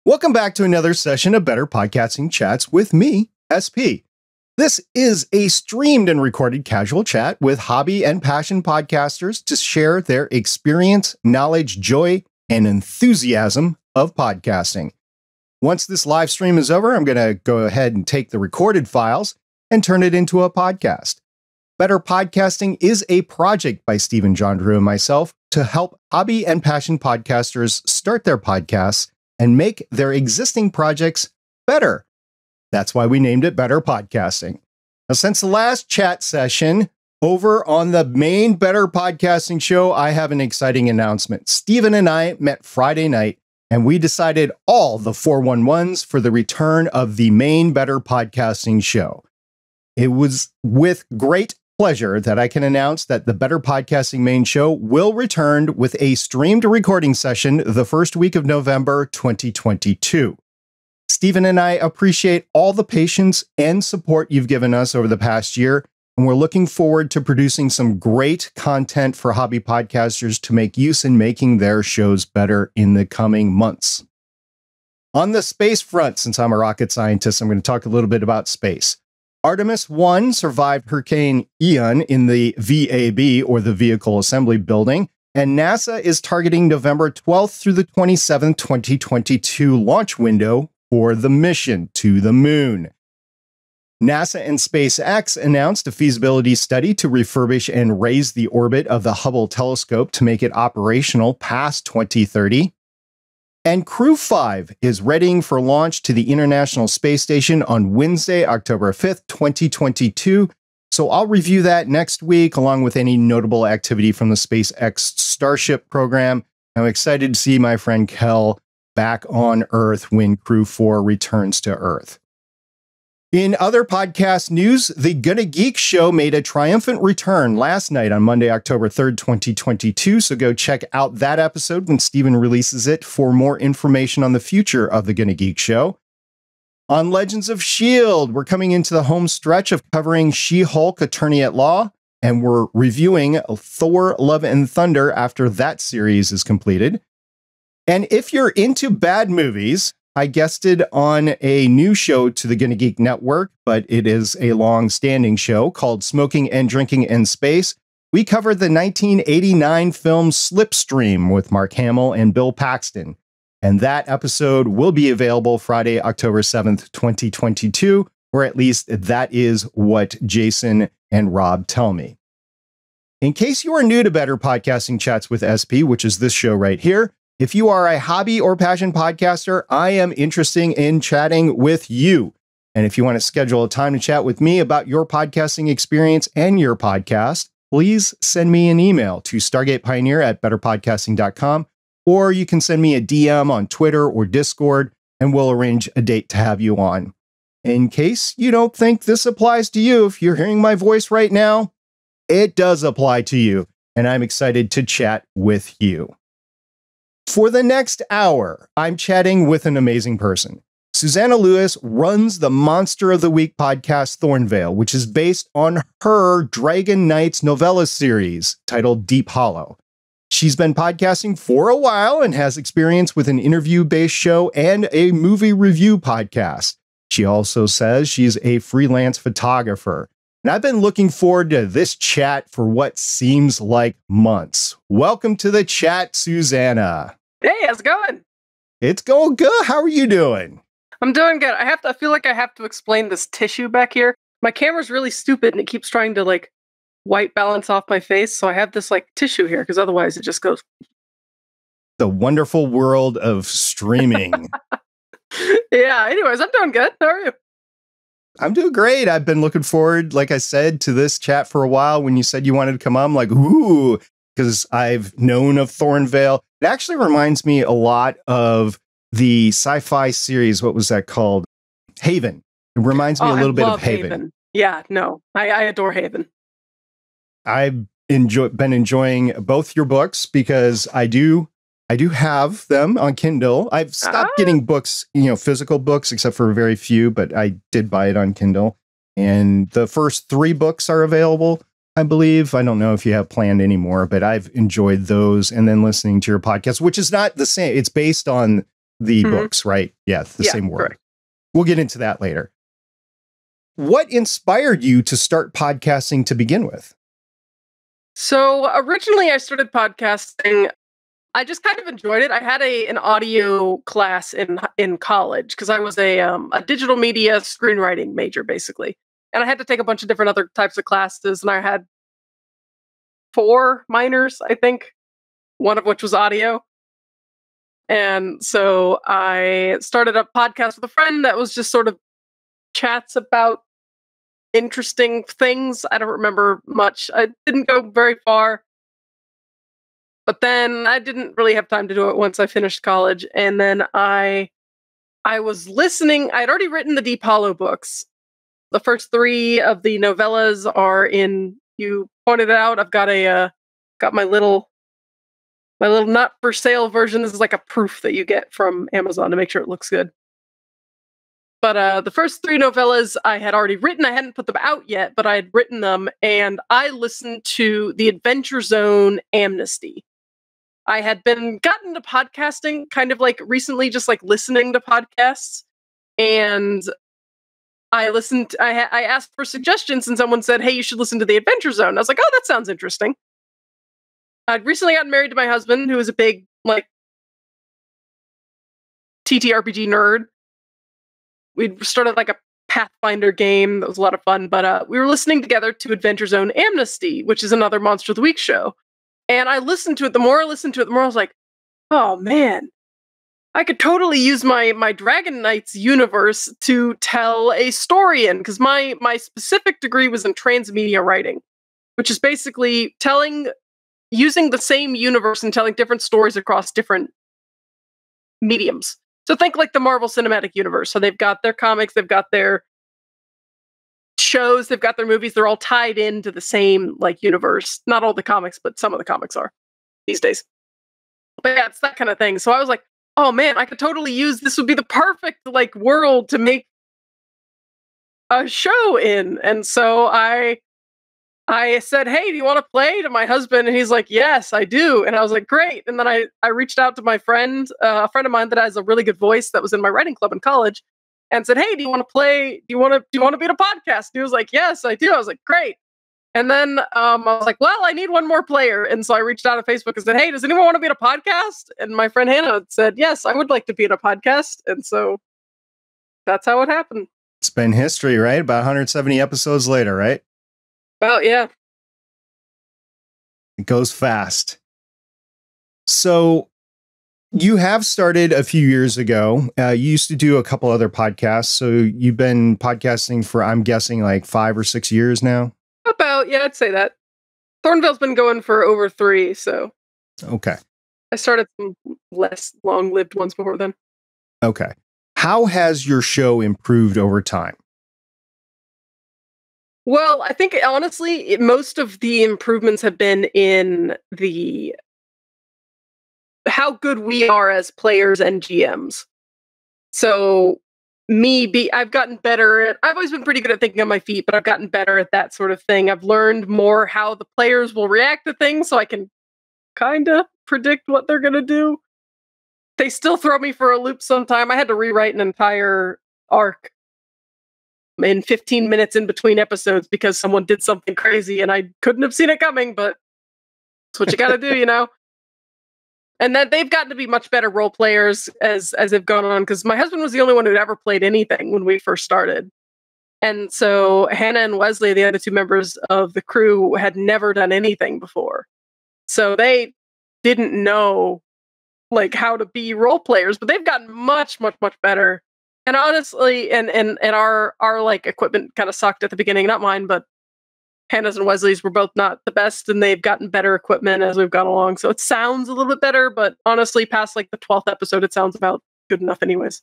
Welcome back to another session of Better Podcasting Chats with me, SP. This is a streamed and recorded casual chat with hobby and passion podcasters to share their experience, knowledge, joy, and enthusiasm of podcasting. Once this live stream is over, I'm going to go ahead and take the recorded files and turn it into a podcast. Better Podcasting is a project by Stephen John Drew and myself to help hobby and passion podcasters start their podcasts and make their existing projects better. That's why we named it Better Podcasting. Now, since the last chat session over on the main Better Podcasting show, I have an exciting announcement. Stephen and I met Friday night, and we decided all the 411s for the return of the main Better Podcasting show. It was with great pleasure that I can announce that the Better Podcasting main show will return with a streamed recording session the first week of November 2022. Stephen and I appreciate all the patience and support you've given us over the past year, and we're looking forward to producing some great content for hobby podcasters to make use in making their shows better in the coming months. On the space front, since I'm a rocket scientist, I'm going to talk a little bit about space. Artemis 1 survived Hurricane Ian in the VAB, or the Vehicle Assembly Building, and NASA is targeting November 12th through the 27th, 2022 launch window for the mission to the moon. NASA and SpaceX announced a feasibility study to refurbish and raise the orbit of the Hubble telescope to make it operational past 2030. And Crew 5 is readying for launch to the International Space Station on Wednesday, October 5th, 2022. So I'll review that next week, along with any notable activity from the SpaceX Starship program. I'm excited to see my friend Kel back on Earth when Crew 4 returns to Earth. In other podcast news, the GonnaGeek show made a triumphant return last night on Monday, October 3rd, 2022. So go check out that episode when Stephen releases it for more information on the future of the GonnaGeek show. On Legends of S.H.I.E.L.D, we're coming into the home stretch of covering She-Hulk Attorney at Law, and we're reviewing Thor, Love and Thunder after that series is completed. And if you're into bad movies, I guested on a new show to the GonnaGeek Network, but it is a long-standing show called Smoking and Drinking in Space. We covered the 1989 film Slipstream with Mark Hamill and Bill Paxton. And that episode will be available Friday, October 7th, 2022, or at least that is what Jason and Rob tell me. In case you are new to Better Podcasting Chats with SP, which is this show right here, if you are a hobby or passion podcaster, I am interested in chatting with you. And if you want to schedule a time to chat with me about your podcasting experience and your podcast, please send me an email to stargatepioneer@betterpodcasting.com, or you can send me a DM on Twitter or Discord, and we'll arrange a date to have you on. In case you don't think this applies to you, if you're hearing my voice right now, it does apply to you, and I'm excited to chat with you. For the next hour, I'm chatting with an amazing person. Susannah Lewis runs the Monster of the Week podcast Thornvale, which is based on her Dragon Knights novella series titled Deep Hollow. She's been podcasting for a while and has experience with an interview-based show and a movie review podcast. She also says she's a freelance photographer. And I've been looking forward to this chat for what seems like months. Welcome to the chat, Susannah. Hey, how's it going? It's going good. How are you doing? I'm doing good. I feel like I have to explain this tissue back here. My camera's really stupid and it keeps trying to like white balance off my face. So I have this like tissue here because otherwise it just goes. The wonderful world of streaming. Yeah, anyways, I'm doing good. How are you? I'm doing great. I've been looking forward, like I said, to this chat for a while. When you said you wanted to come on, I'm like, ooh, because I've known of Thornvale. It actually reminds me a lot of the sci-fi series. What was that called? Haven. It reminds me a little bit of Haven. Yeah, no, I adore Haven. I've been enjoying both your books because I do have them on Kindle. I've stopped getting books, physical books, except for very few, but I did buy it on Kindle. And the first 3 books are available, I believe. I don't know if you have planned anymore, but I've enjoyed those. And then listening to your podcast, which is not the same. It's based on the books, right? Yeah, the same word. Correct. We'll get into that later. What inspired you to start podcasting to begin with? So originally I started podcasting. I just kind of enjoyed it. I had an audio class in college because I was a digital media screenwriting major, basically. And I had to take a bunch of different other types of classes, and I had 4 minors, I think, one of which was audio. And so I started a podcast with a friend that was just sort of chats about interesting things. I don't remember much. I didn't go very far. But then I didn't really have time to do it once I finished college. And then I was listening. I'd already written the Deep Hollow books. The first 3 of the novellas are in, you pointed it out, I've got got my little not for sale version. This is like a proof that you get from Amazon to make sure it looks good. But the first 3 novellas I had already written. I hadn't put them out yet, but I had written them, and I listened to the Adventure Zone Amnesty. I had gotten to podcasting kind of like recently, just like listening to podcasts, and I listened. I asked for suggestions, and someone said, "Hey, you should listen to the Adventure Zone." I was like, "Oh, that sounds interesting." I'd recently gotten married to my husband, who is a big like TTRPG nerd. We'd started like a Pathfinder game that was a lot of fun, but we were listening together to Adventure Zone Amnesty, which is another Monster of the Week show. And I listened to it. The more I listened to it, the more I was like, "Oh man, I could totally use my Dragon Knights universe to tell a story in." Because my specific degree was in transmedia writing, which is basically using the same universe and telling different stories across different mediums. So think like the Marvel Cinematic Universe. So they've got their comics, they've got their shows, they've got their movies. They're all tied into the same like universe. Not all the comics, but some of the comics are these days. But yeah, it's that kind of thing. So I was like, "Oh man, I could totally use this. Would be the perfect like world to make a show in." And so I said, "Hey, do you want to play?" to my husband, and he's like, "Yes, I do." And I was like, "Great." And then I reached out to my friend, a friend of mine that has a really good voice that was in my writing club in college, and said, "Hey, do you want to play? Do you want to be in a podcast?" And he was like, "Yes, I do." I was like, "Great." And then I was like, "Well, I need one more player." And so I reached out on Facebook and said, "Hey, does anyone want to be in a podcast?" And my friend Hannah said, "Yes, I would like to be in a podcast." And so that's how it happened. It's been history, right? About 170 episodes later, right? Well, yeah. It goes fast. So you have started a few years ago. You used to do a couple other podcasts. So you've been podcasting for, I'm guessing, like 5 or 6 years now? Yeah, I'd say that. Thornvale's been going for over 3, so. Okay. I started some less long-lived ones before then. Okay. How has your show improved over time? Well, I think honestly, most of the improvements have been in how good we are as players and GMs. So I've gotten better I've always been pretty good at thinking on my feet, but I've gotten better at that sort of thing. I've learned more how the players will react to things, so I can kind of predict what they're going to do. They still throw me for a loop sometime. I had to rewrite an entire arc in 15 minutes in between episodes because someone did something crazy and I couldn't have seen it coming, but that's what you got to do, you know? And then they've gotten to be much better role players as they've gone on, because my husband was the only one who'd ever played anything when we first started. And so Hannah and Wesley, the other 2 members of the crew, had never done anything before. So they didn't know like how to be role players, but they've gotten much, much, much better. And honestly, and our like equipment kind of sucked at the beginning. Not mine, but Hannah's and Wesley's were both not the best, and they've gotten better equipment as we've gone along. So it sounds a little bit better, but honestly, past like the 12th episode, it sounds about good enough anyways.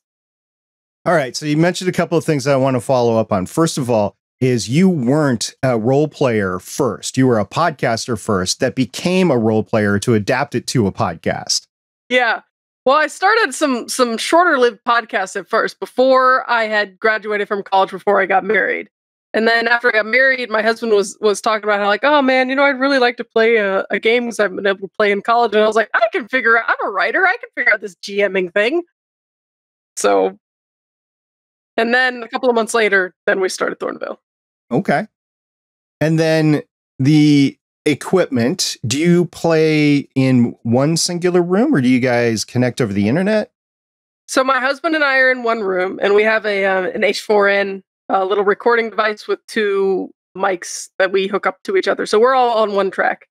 All right. So you mentioned a couple of things I want to follow up on. First of all, is you weren't a role player first. You were a podcaster first that became a role player to adapt it to a podcast. Yeah. Well, I started some shorter lived podcasts at first before I had graduated from college, before I got married. And then after I got married, my husband was talking about how like, "Oh man, you know, I'd really like to play a game because I've been able to play in college." And I was like, "I can figure out, I'm a writer. I can figure out this GMing thing." So, and then a couple of months later, then we started Thornvale. Okay. And then the equipment, do you play in one singular room or do you guys connect over the internet? So my husband and I are in one room, and we have an H4n little recording device with 2 mics that we hook up to each other. So we're all on one track.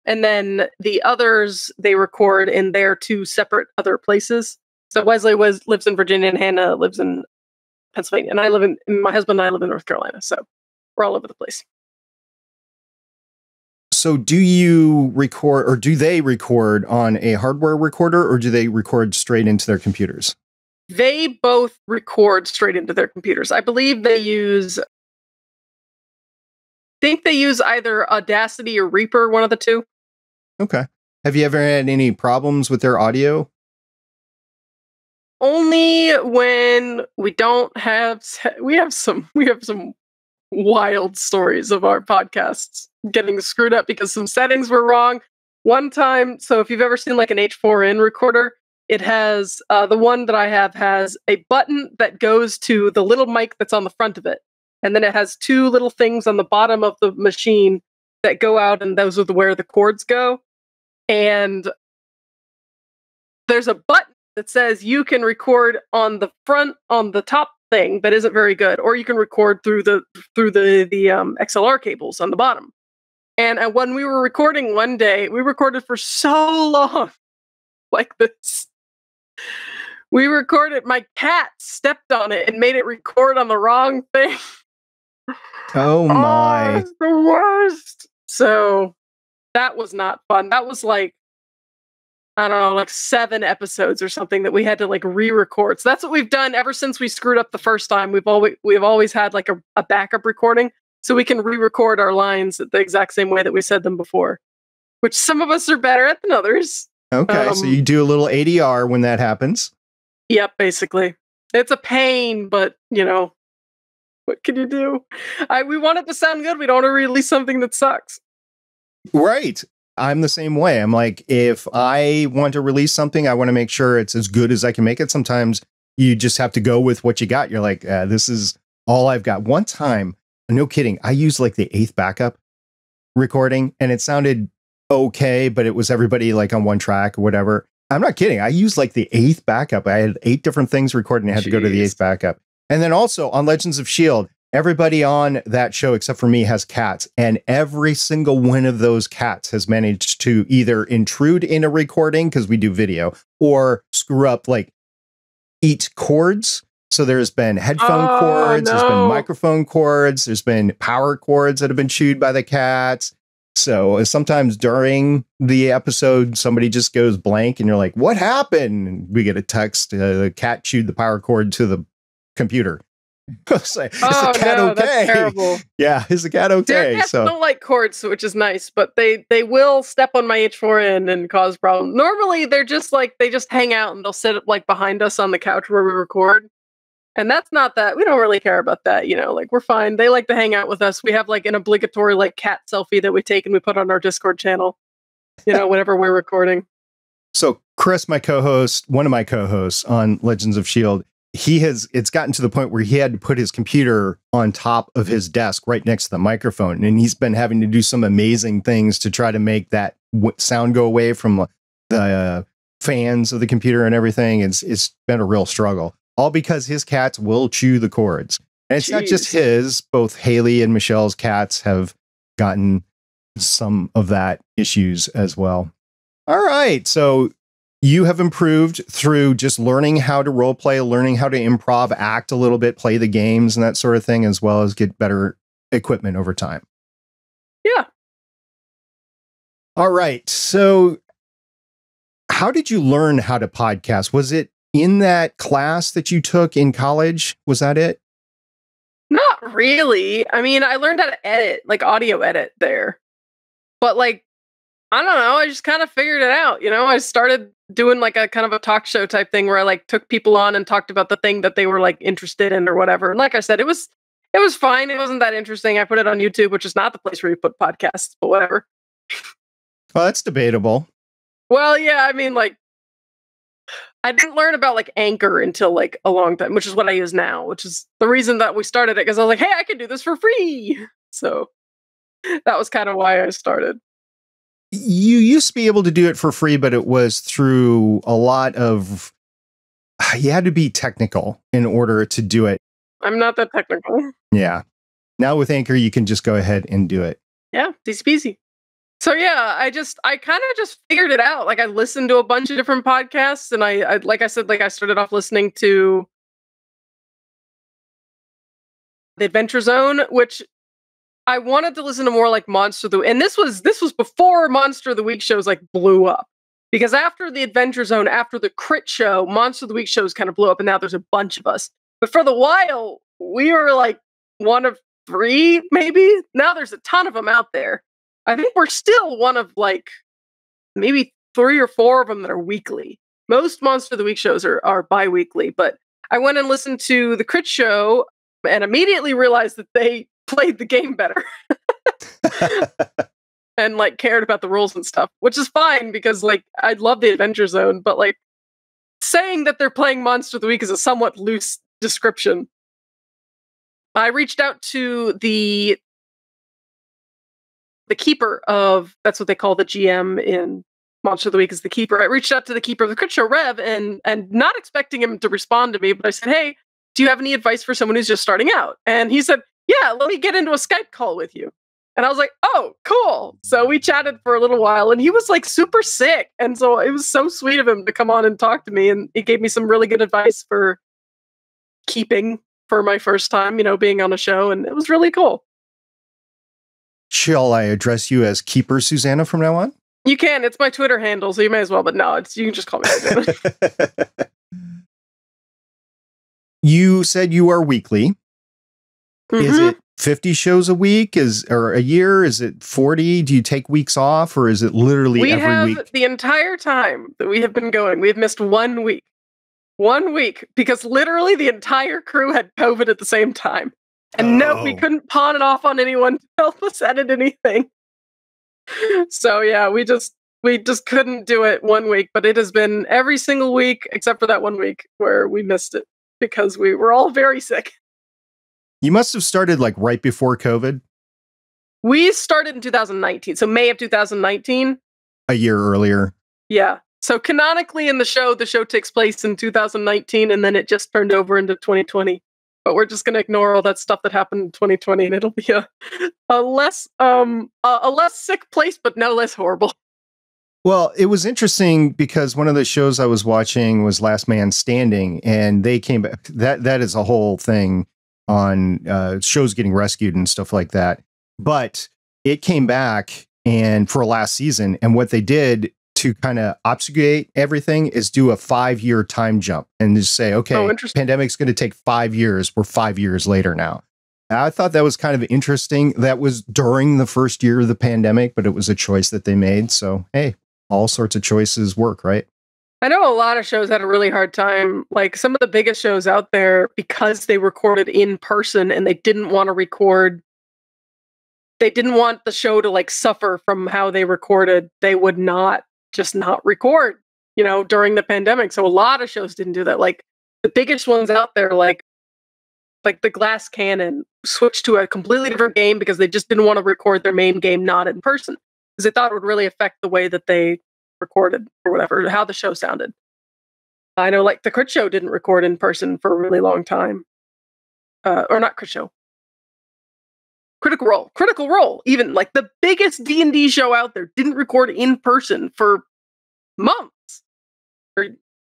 And then the others, they record in their 2 separate other places. So Wesley lives in Virginia, and Hannah lives in Pennsylvania, and my husband and I live in North Carolina. So we're all over the place. So do you record, or do they record on a hardware recorder, or do they record straight into their computers? They both record straight into their computers. I believe they use either Audacity or Reaper, one of the 2. Okay. Have you ever had any problems with their audio? Only when we don't have we have some wild stories of our podcasts getting screwed up because some settings were wrong. One time, so if you've ever seen like an H4n recorder, it has the one that I have has a button that goes to the little mic that's on the front of it. And then it has 2 little things on the bottom of the machine that go out, and those are where the cords go. And there's a button that says you can record on the front, on the top thing that isn't very good, or you can record through the XLR cables on the bottom. And when we were recording one day, we recorded for so long like this. We recorded, my cat stepped on it and made it record on the wrong thing. Oh my. Oh, it's the worst. So that was not fun. That was like, I don't know, like 7 episodes or something that we had to like re-record. So that's what we've done ever since we screwed up the first time. We've always had like a backup recording so we can re-record our lines the exact same way that we said them before, which some of us are better at than others. Okay, so you do a little ADR when that happens. Yep, basically. It's a pain, but you know, what can you do? We want it to sound good. We don't want to release something that sucks. Right. I'm the same way. I'm like, if I want to release something, I want to make sure it's as good as I can make it. Sometimes you just have to go with what you got. You're like, this is all I've got. One time, no kidding, I used like the 8th backup recording and it sounded okay, but it was everybody like on one track or whatever. I'm not kidding. I used like the 8th backup. I had 8 different things recorded and I had to go to the 8th backup. And then also on Legends of S.H.I.E.L.D., everybody on that show, except for me, has cats. And every single one of those cats has managed to either intrude in a recording, because we do video, or screw up, like eat cords. So there's been headphone cords, there's been microphone cords, there's been power cords that have been chewed by the cats. So sometimes during the episode, somebody just goes blank and you're like, what happened? And we get a text, the cat chewed the power cord to the computer. Like, is the cat okay? That's terrible. Yeah, is the cat okay? Cats don't like cords, which is nice, but they will step on my H4n and cause problems. Normally, they're just like, they just hang out and they'll sit like behind us on the couch where we record. And that's not that, we don't really care about that, you know, like we're fine. They like to hang out with us. We have like an obligatory like cat selfie that we take and we put on our Discord channel, you know, whenever we're recording. So Chris, my co-host, one of my co-hosts on Legends of S.H.I.E.L.D., it's gotten to the point where he had to put his computer on top of his desk right next to the microphone. And he's been having to do some amazing things to try to make that sound go away from the fans of the computer and everything. It's been a real struggle, all because his cats will chew the cords. And it's not just his, both Haley and Michelle's cats have gotten some of that issues as well. All right. So you have improved through just learning how to role play, learning how to improv, act a little bit, play the games and that sort of thing, as well as get better equipment over time. Yeah. All right. So how did you learn how to podcast? Was it in that class that you took in college? Was that it? Not really. I mean, I learned how to edit, like audio edit there. But like, I don't know, I just kind of figured it out, you know? I started doing like a kind of a talk show type thing where I like took people on and talked about the thing that they were like interested in or whatever. And like I said, it was fine. It wasn't that interesting. I put it on YouTube, which is not the place where you put podcasts, but whatever. Well, that's debatable. Well, yeah, I mean, like, I didn't learn about like Anchor until like a long time, which is what I use now, which is the reason that we started it, because I was like, hey, I can do this for free. So that was kind of why I started. You used to be able to do it for free, but it was through a lot of, you had to be technical in order to do it. I'm not that technical. Yeah. Now with Anchor, you can just go ahead and do it. Yeah, easy peasy. So yeah, I kind of just figured it out. Like I listened to a bunch of different podcasts, and I like I said, like I started off listening to the Adventure Zone, which I wanted to listen to more like Monster of the Week. And this was before Monster of the Week shows like blew up. Because after the Adventure Zone, after the Crit Show, Monster of the Week shows kind of blew up, and now there's a bunch of us. But for the while, we were like one of 3, maybe. Now there's a ton of them out there. I think we're still one of like maybe 3 or 4 of them that are weekly. Most Monster of the Week shows are bi-weekly, but I went and listened to the Crit Show and immediately realized that they played the game better. And like cared about the rules and stuff, which is fine because like I love the Adventure Zone, but like saying that they're playing Monster of the Week is a somewhat loose description. I reached out to the keeper of, that's what they call the GM in Monster of the Week, is the keeper. I reached out to the keeper of the Crit Show, Rev, and not expecting him to respond to me, but I said, hey, do you have any advice for someone who's just starting out? And he said, yeah, let me get into a Skype call with you. And I was like, oh, cool. So we chatted for a little while, and he was like super sick. And so it was so sweet of him to come on and talk to me. And he gave me some really good advice for keeping for my first time, being on a show. And it was really cool. Shall I address you as Keeper Susannah from now on? You can. It's my Twitter handle, so you may as well. But no, you can just call me Susannah. You said you are weekly. Mm-hmm. Is it 50 shows a week? Or a year? Is it 40? Do you take weeks off, or is it literally every week? The entire time that we have been going, we have missed 1 week. 1 week, because literally the entire crew had COVID at the same time. And no, we couldn't pawn it off on anyone to help us edit anything. So yeah, we just couldn't do it 1 week, but it has been every single week except for that 1 week where we missed it because we were all very sick. You must have started like right before COVID. We started in 2019, so May of 2019. A year earlier. Yeah. So canonically in the show takes place in 2019, and then it just turned over into 2020. But we're just going to ignore all that stuff that happened in 2020, and it'll be a less sick place, but no less horrible. Well, it was interesting because one of the shows I was watching was Last Man Standing, and they came back. That is a whole thing on shows getting rescued and stuff like that. But it came back and for last season, and what they did to kind of obfuscate everything is do a 5-year time jump and just say, okay, pandemic's going to take 5 years. We're 5 years later now. I thought that was kind of interesting. That was during the first year of the pandemic, but it was a choice that they made. So, hey, all sorts of choices work, right? I know a lot of shows had a really hard time. Like some of the biggest shows out there, because they recorded in person and they didn't want to record. They didn't want the show to like suffer from how they recorded. They would not record, during the pandemic. So a lot of shows didn't do that. Like the biggest ones out there, like the Glass Cannon, switched to a completely different game because they just didn't want to record their main game not in person because they thought it would really affect the way that they recorded or whatever, how the show sounded. I know like the Crit Show didn't record in person for a really long time. Or not Crit Show. Critical Role, even like the biggest D&D show out there didn't record in person for months, or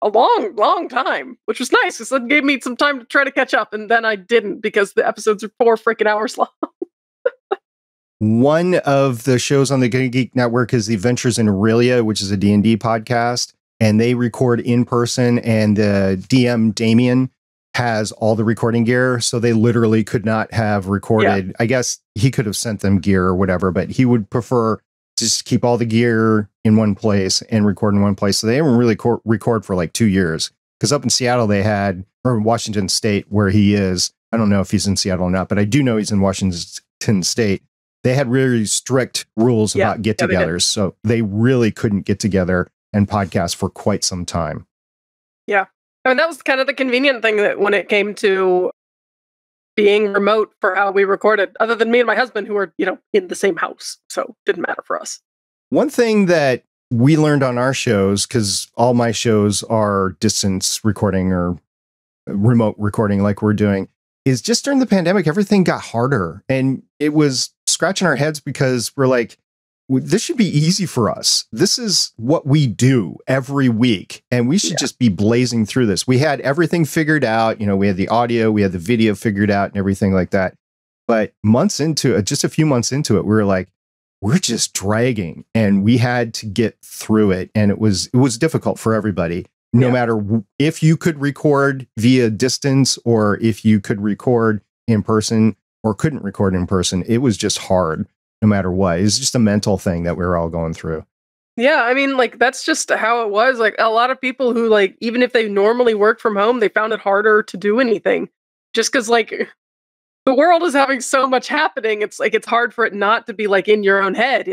a long time, which was nice because it gave me some time to try to catch up, and then I didn't because the episodes are 4 freaking hours long. One of the shows on the GonnaGeek network is The Adventures in Aurelia, which is a D&D podcast, and they record in person, and the DM Damien has all the recording gear, so they literally could not have recorded. Yeah. I guess he could have sent them gear or whatever, but he would prefer to just keep all the gear in one place and record in one place. So they didn't really record for like 2 years, because up in Seattle they had, or Washington State where he is, I don't know if he's in Seattle or not, but I do know he's in Washington State. They had really strict rules about get-togethers, so they really couldn't get together and podcast for quite some time. Yeah. I mean, that was kind of the convenient thing that when it came to being remote for how we recorded, other than me and my husband who were, in the same house. So it didn't matter for us. One thing that we learned on our shows, because all my shows are distance recording or remote recording like we're doing, is just during the pandemic, everything got harder. And it was scratching our heads because we're like, this should be easy for us. This is what we do every week. And we should just be blazing through this. We had everything figured out. We had the audio, we had the video figured out and everything like that. But months into it, just a few months into it, we were like, we're just dragging, and we had to get through it. And it was difficult for everybody, no matter if you could record via distance or if you could record in person or couldn't record in person. It was just hard. No matter what, it's just a mental thing that we're all going through. Yeah, I mean, that's just how it was. Like a lot of people who even if they normally work from home, they found it harder to do anything just because the world is having so much happening. It's hard for it not to be in your own head,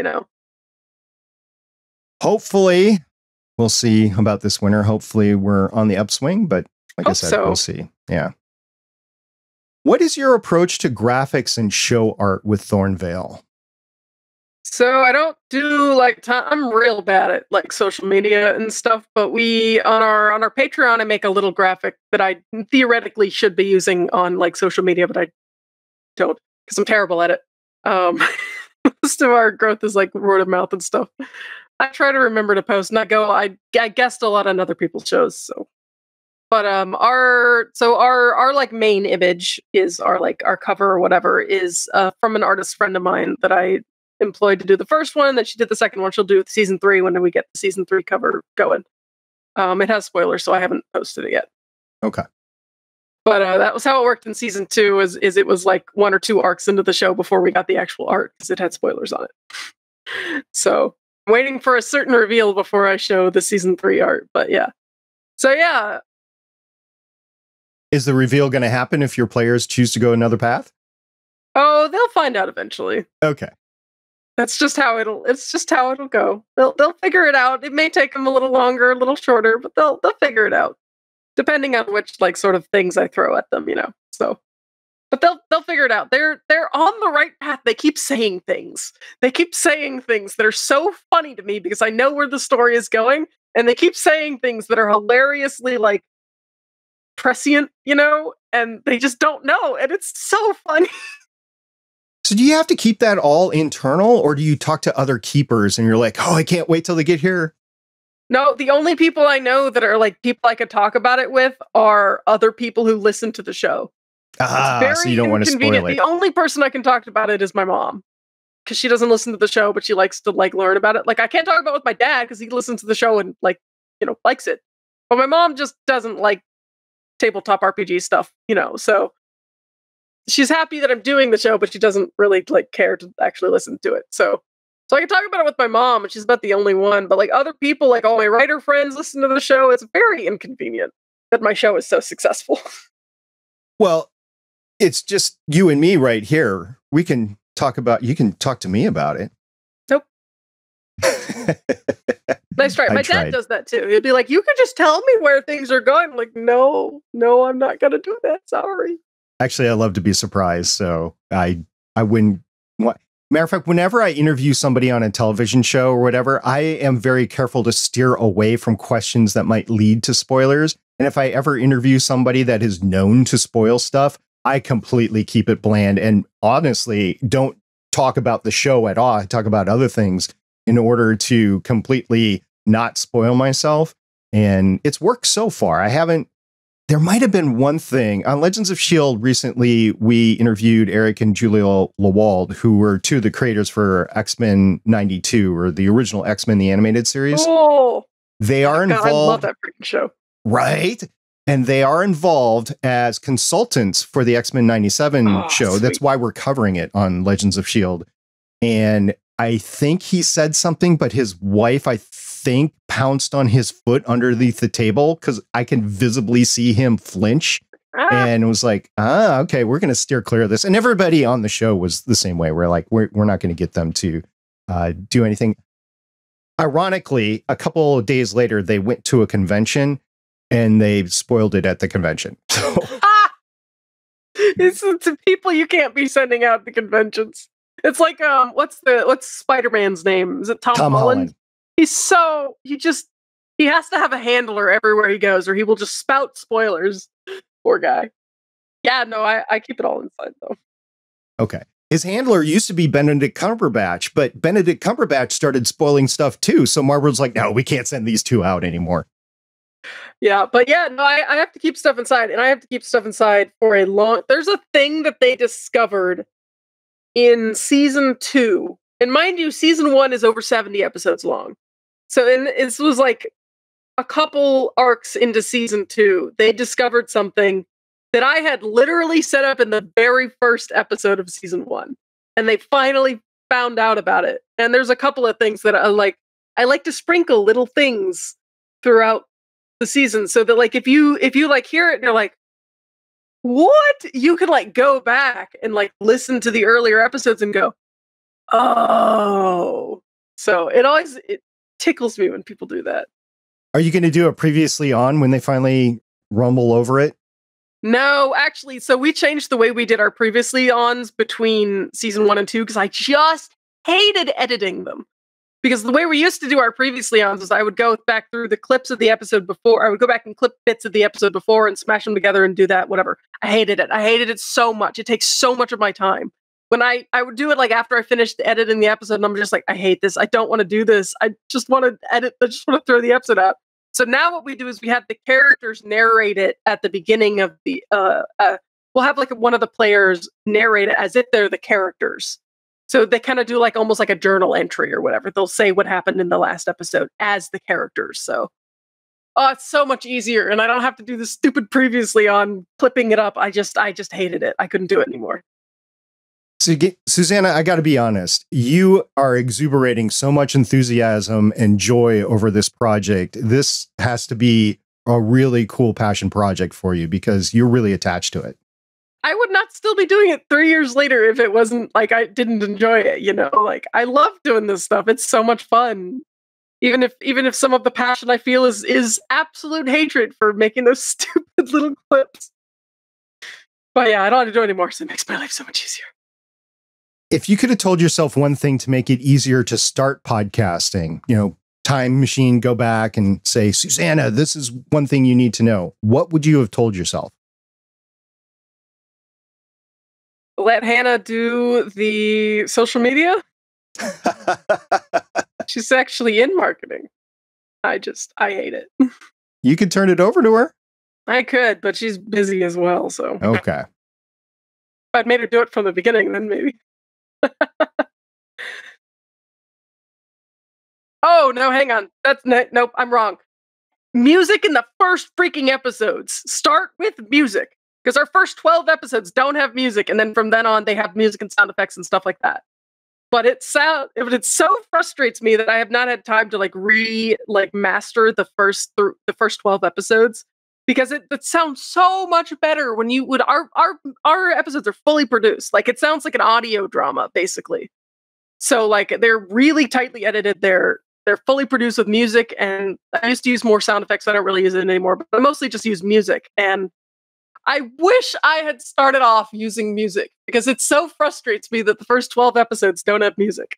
Hopefully, we'll see about this winter. Hopefully we're on the upswing, but like I said, we'll see. Yeah. What is your approach to graphics and show art with Thornvale? So I don't do I'm real bad at social media and stuff, but we on our Patreon I make a little graphic that I theoretically should be using on social media, but I don't because I'm terrible at it. Most of our growth is word of mouth and stuff. I try to remember to post, not go. I guest a lot on other people's shows, so. But our main image is our cover or whatever is from an artist friend of mine that I employed to do the first one, that she did the second one. She'll do season 3 when we get the season 3 cover going. It has spoilers, so I haven't posted it yet. Okay. But that was how it worked in season 2. Is it was 1 or 2 arcs into the show before we got the actual art because it had spoilers on it. So I'm waiting for a certain reveal before I show the season 3 art. But yeah. So yeah. Is the reveal going to happen if your players choose to go another path? Oh, they'll find out eventually. Okay. It's just how it'll go. They'll figure it out. It may take them a little longer, a little shorter, but they'll figure it out. Depending on which sort of things I throw at them, So but they'll figure it out. They're on the right path. They keep saying things. They keep saying things that are so funny to me because I know where the story is going, and they keep saying things that are hilariously prescient, and they just don't know, and it's so funny. So do you have to keep that all internal, or do you talk to other keepers and you're like, oh, I can't wait till they get here? No, the only people I know that are people I could talk about it with are other people who listen to the show. So you don't want to spoil it. The only person I can talk about it is my mom, because she doesn't listen to the show, but she likes to learn about it. I can't talk about it with my dad because he listens to the show and likes it. But my mom just doesn't like tabletop RPG stuff, so she's happy that I'm doing the show, but she doesn't really care to actually listen to it. So I can talk about it with my mom, and she's about the only one. But other people, all my writer friends listen to the show. It's very inconvenient that my show is so successful. Well, it's just you and me right here. You can talk to me about it. Nope. Nice try. My dad does that too. He'd be like, you can just tell me where things are going. I'm like, no, I'm not going to do that. Sorry. Actually, I love to be surprised. So I wouldn't want. Matter of fact, whenever I interview somebody on a television show or whatever, I am very careful to steer away from questions that might lead to spoilers. And if I ever interview somebody that is known to spoil stuff, I completely keep it bland and honestly don't talk about the show at all. I talk about other things in order to completely not spoil myself. And it's worked so far. There might have been one thing on Legends of S.H.I.E.L.D. recently. We interviewed Eric and Julia Lewald, who were 2 of the creators for X-Men 92, or the original X-Men, the animated series. Oh, they are involved. I love that freaking show. Right. And they are involved as consultants for the X-Men 97 show. Sweet. That's why we're covering it on Legends of S.H.I.E.L.D. And I think he said something, but his wife, I think, pounced on his foot underneath the table because I can visibly see him flinch. And it was like, okay, we're going to steer clear of this. And everybody on the show was the same way. We're like, we're not going to get them to do anything. Ironically, a couple of days later, they went to a convention and they spoiled it at the convention. So. It's to people you can't be sending out to conventions. It's like what's Spider-Man's name? Is it Tom Holland? He has to have a handler everywhere he goes, or he will just spout spoilers. Poor guy. Yeah, no, I keep it all inside though. Okay. His handler used to be Benedict Cumberbatch, but Benedict Cumberbatch started spoiling stuff too. So Marvel's like, no, we can't send these two out anymore. Yeah, but yeah, no, I have to keep stuff inside, and I have to keep stuff inside for a long... There's a thing that they discovered in season 2. And mind you, season 1 is over 70 episodes long. So this was like a couple arcs into season 2. They discovered something that I had literally set up in the very first episode of season 1. And they finally found out about it. And there's a couple of things that I like to sprinkle little things throughout the season, so that like if you like hear it and you're like, what? You can like go back and like listen to the earlier episodes and go, oh. So it tickles me when people do that. Are you going to do a previously on when they finally rumble over it? No, actually, so we changed the way we did our previously ons between season 1 and 2 because I just hated editing them. Because the way we used to do our previously ons was I would go back through the clips of the episode before. I would go back and clip bits of the episode before and smash them together and do that, whatever. I hated it. I hated it so much. It takes so much of my time. When I would do it like after I finished editing the episode, and I'm just like, I hate this. I don't want to do this. I just want to edit. I just want to throw the episode out. So now what we do is we have the characters narrate it at the beginning of the, we'll have like one of the players narrate it as if they're the characters. So they kind of do like almost like a journal entry or whatever. They'll say what happened in the last episode as the characters. So, it's so much easier, and I don't have to do the stupid previously on clipping it up. I just hated it. I couldn't do it anymore. So, Susannah, I got to be honest. You are exuberating so much enthusiasm and joy over this project. This has to be a really cool passion project for you because you're really attached to it. I would not still be doing it 3 years later if it wasn't like I didn't enjoy it, you know? Like I love doing this stuff. It's so much fun. Even if some of the passion I feel is absolute hatred for making those stupid little clips. But yeah, I don't have to do it anymore, so it makes my life so much easier. If you could have told yourself one thing to make it easier to start podcasting, time machine, go back and say, Susannah, this is one thing you need to know. What would you have told yourself? Let Hannah do the social media. She's actually in marketing. I hate it. You could turn it over to her. I could, but she's busy as well. So okay. If I'd made her do it from the beginning, then maybe. Oh no, hang on. Nope. I'm wrong. Music in the first freaking episodes. Start with music. Because our first 12 episodes don't have music, and then from then on, they have music and sound effects and stuff like that. But it so frustrates me that I have not had time to master the first 12 episodes, because it sounds so much better when our episodes are fully produced. Like it sounds like an audio drama, basically. So like they're really tightly edited. They're fully produced with music, and I used to use more sound effects. I don't really use it anymore, but I mostly just use music. And I wish I had started off using music because it so frustrates me that the first 12 episodes don't have music.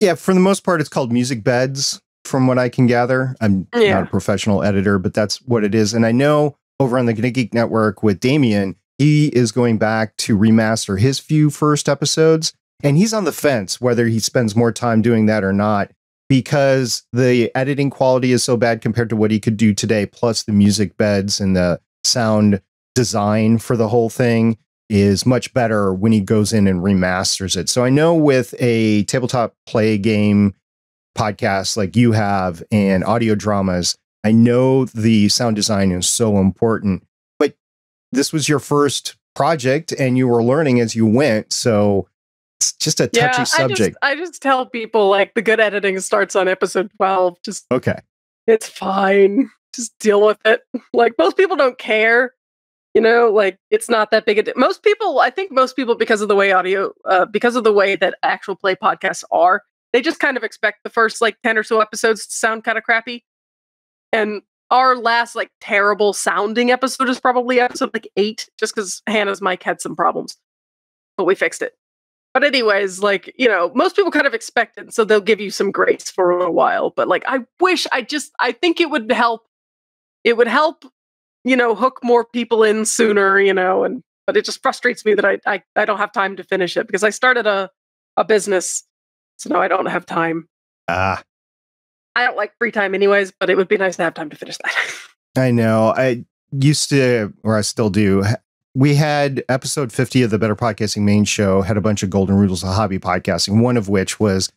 Yeah, for the most part, it's called music beds, from what I can gather. I'm not a professional editor, but that's what it is. And I know over on the GonnaGeek network with Damien, he is going back to remaster his few first episodes. And he's on the fence whether he spends more time doing that or not, because the editing quality is so bad compared to what he could do today. Plus the music beds and the sound design for the whole thing is much better when he goes in and remasters it. So I know with a tabletop play game podcast like you have and audio dramas, I know the sound design is so important, but this was your first project and you were learning as you went. So it's just a touchy subject. I just tell people like the good editing starts on episode 12. Just okay. It's fine. Just deal with it. Like most people don't care, like it's not that big a most people, because of the way because of the way that actual play podcasts are, they just kind of expect the first like 10 or so episodes to sound kind of crappy. And our last like terrible sounding episode is probably episode like 8, just because Hannah's mic had some problems, but we fixed it. But anyways, like, you know, most people kind of expect it, so they'll give you some grace for a while. But like, I think it would help. It would help, you know, hook more people in sooner, you know, but it just frustrates me that I don't have time to finish it because I started a business, so now I don't have time. I don't like free time anyways, but it would be nice to have time to finish that. I know. I used to, or I still do. We had episode 50 of the Better Podcasting main show, had a bunch of golden rules of hobby podcasting, one of which was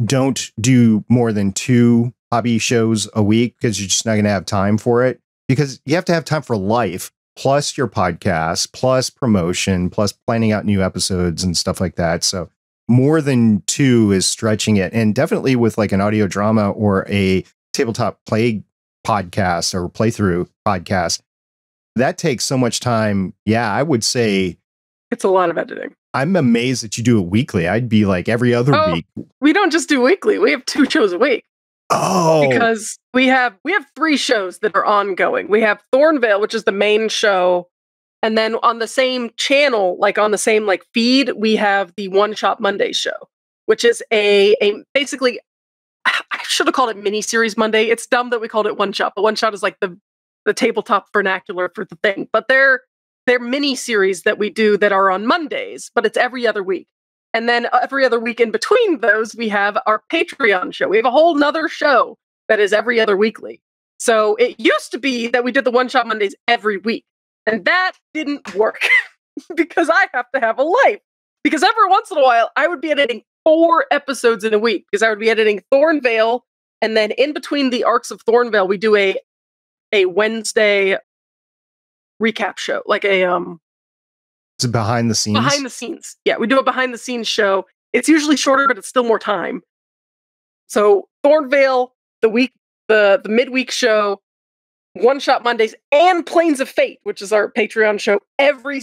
don't do more than 2 hobby shows a week because you're just not going to have time for it, because you have to have time for life, plus your podcast, plus promotion, plus planning out new episodes and stuff like that. So more than 2 is stretching it. And definitely with like an audio drama or a tabletop play podcast or playthrough podcast, that takes so much time. Yeah, I would say it's a lot of editing. I'm amazed that you do it weekly. I'd be like every other week. We don't just do weekly. We have 2 shows a week. Oh, because we have 3 shows that are ongoing. We have Thornvale, which is the main show, and then on the same channel, like on the same like feed, we have the One Shot Monday show, which is a basically, I should have called it mini series Monday. It's dumb that we called it One Shot, but One Shot is like the tabletop vernacular for the thing. But they're mini series that we do that are on Mondays, but it's every other week. And then every other week in between those, we have our Patreon show. We have a whole nother show that is every other weekly. So it used to be that we did the One Shot Mondays every week. And that didn't work because I have to have a life. Because every once in a while, I would be editing 4 episodes in a week because I would be editing Thornvale. And then in between the arcs of Thornvale, we do a Wednesday recap show, like it's behind the scenes. Behind the scenes. Yeah, we do a behind the scenes show. It's usually shorter, but it's still more time. So Thornvale, the midweek show, One Shot Mondays, and Planes of Fate, which is our Patreon show. Every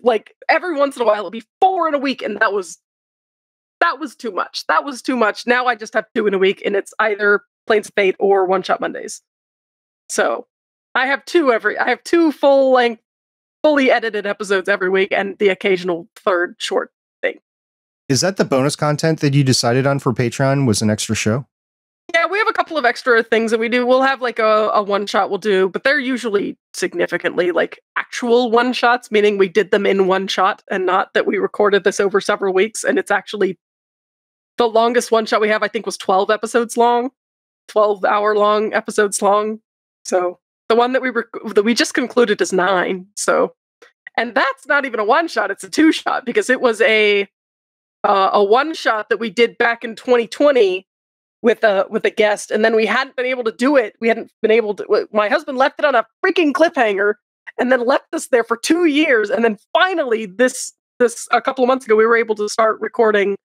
once in a while, it'll be 4 in a week, and that was too much. That was too much. Now I just have 2 in a week, and it's either Planes of Fate or One Shot Mondays. So I have 2 full length, fully edited episodes every week, and the occasional 3rd short thing. Is that the bonus content that you decided on for Patreon was an extra show? Yeah, we have a couple of extra things that we do. We'll have like a one shot we'll do, but they're usually significantly like actual one shots, meaning we did them in one shot and not that we recorded this over several weeks. And it's actually the longest one shot we have, I think, was 12 episodes long, 12-hour long episodes long. So the one that we just concluded is 9. So, and that's not even a one shot; it's a 2 shot because it was a one shot that we did back in 2020 with a guest, and then we hadn't been able to do it. We hadn't been able to. My husband left it on a freaking cliffhanger, and then left us there for 2 years, and then finally, this a couple of months ago, we were able to start recording